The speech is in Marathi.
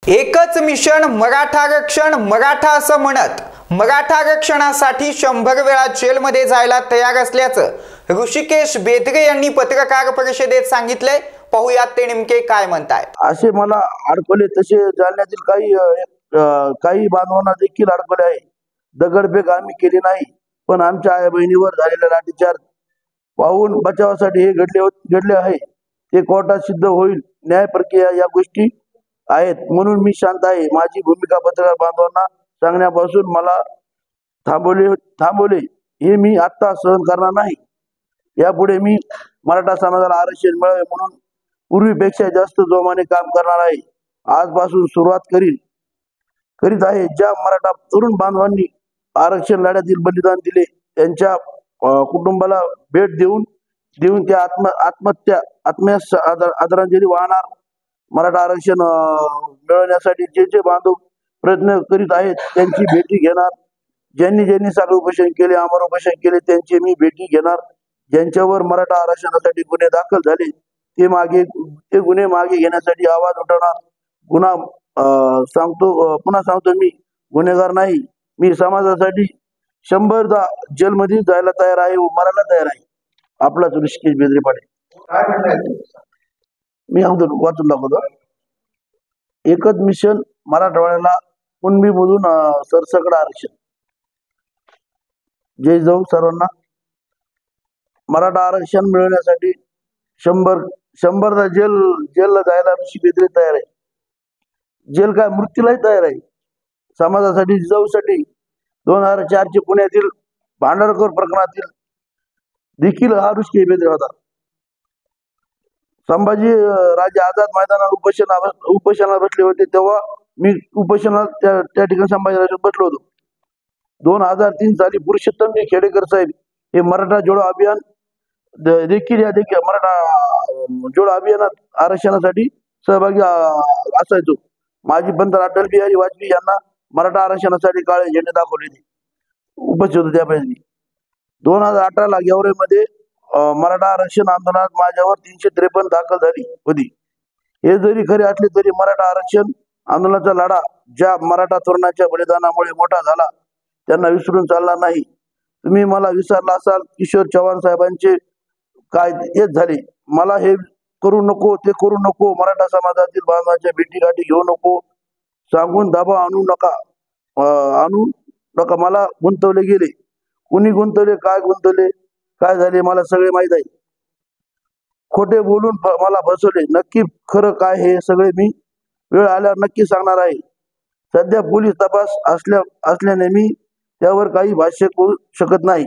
एकच मिशन मराठा आरक्षण मराठा असं म्हणत मराठा आरक्षणासाठी 100 वेळा जेलमध्ये जायला तयार असल्याचं ऋषिकेश बेदरे यांनी पत्रकार परिषदेत सांगितले। पाहूयात ते नेमके काय म्हणतायत। असे मला अडकले तसे जालन्यातील काही बांधवांना देखील अडकले आहे। दगडफेक आम्ही केली नाही, पण आमच्या आई बहिणीवर झालेला लाठीचार्ज पाहून बचावासाठी हे घडले आहे। ते कोर्टात सिद्ध होईल। न्याय प्रक्रिया या गोष्टी आहेत, म्हणून मी शांत आहे। माझी भूमिका पत्रकार बांधवांना सांगण्यापासून मला थांबवले हे मी आता सहन करणार नाही। यापुढे मी मराठा समाजाला आरक्षण मिळावे म्हणून पूर्वीपेक्षा जास्त जोमाने काम करणार आहे। आजपासून सुरुवात करीत आहे। ज्या मराठा तरुण बांधवांनी आरक्षण लढ्यातील बलिदान दिले त्यांच्या कुटुंबाला भेट देऊन त्या आत्म्यास आदरांजली वाहणार। मराठा आरक्षण मिळवण्यासाठी जे बांधव प्रयत्न करीत आहेत त्यांची भेटी घेणार। ज्यांनी साखर उपोषण केले, अमर उपोषण केले त्यांची मी भेटी घेणार। ज्यांच्यावर मराठा आरक्षणासाठी गुन्हे दाखल झाले ते गुन्हे मागे घेण्यासाठी आवाज उठवणार। पुन्हा सांगतो मी गुन्हेगार नाही। मी समाजासाठी 100दा जेलमध्ये जायला तयार आहे व मरायला तयार आहे। आपलाच ऋषिकेश बेदरे पाटील। मी वाचून दाखवतो। एकच मिशन मराठवाड्याला कुणबीमधून सरसकट आरक्षण। जय जाऊ सर्वांना। मराठा आरक्षण मिळवण्यासाठी 100दा जेलला जायला ऋषिकेश बेदरे तयार आहे। जेल काय मृत्यूलाही तयार आहे। समाजासाठी जिजाऊसाठी 2004चे पुण्यातील भांडारकर प्रकरणातील देखील हा ऋषिकेश बेदरे होता। संभाजी राजे आझाद मैदानावर उपोषणाला बसले होते तेव्हा मी उपोषणाला त्या ठिकाणी संभाजी राजे बसलो होतो। 2003 साली पुरुषोत्तम खेडेकर साहेब हे मराठा जोडो अभियान देखील मराठा जोडो अभियानात आरक्षणासाठी सहभागी असायचो। माजी पंतप्रधान अटल बिहारी वाजपेयी यांना मराठा आरक्षणासाठी काळे झेंडे दाखवले उपस्थित होते। त्यावेळी 2018ला गेवराईमध्ये मराठा आरक्षण आंदोलनात माझ्यावर 353 दाखल झाली होती। हे जरी खरे असले तरी मराठा आरक्षण आंदोलनाचा लढा ज्या मराठा तरुणाच्या बलिदानामुळे मोठा झाला त्यांना विसरून चालणार नाही। तुम्ही मला विसरला असाल। किशोर चव्हाण साहेबांचे काय तेच झाले। मला हे करू नको ते करू नको, मराठा समाजातील बांधवांच्या भेटीगाठी घेऊ नको सांगून दबाव आणू नका मला गुंतवले गेले। कुणी गुंतवले, काय झाले मला सगळे माहीत आहे। खोटे बोलून मला फसवले। नक्की खरं काय हे सगळे मी वेळ आल्यावर नक्की सांगणार आहे। सध्या पोलीस तपास असल्याने मी त्यावर काही भाष्य करू शकत नाही।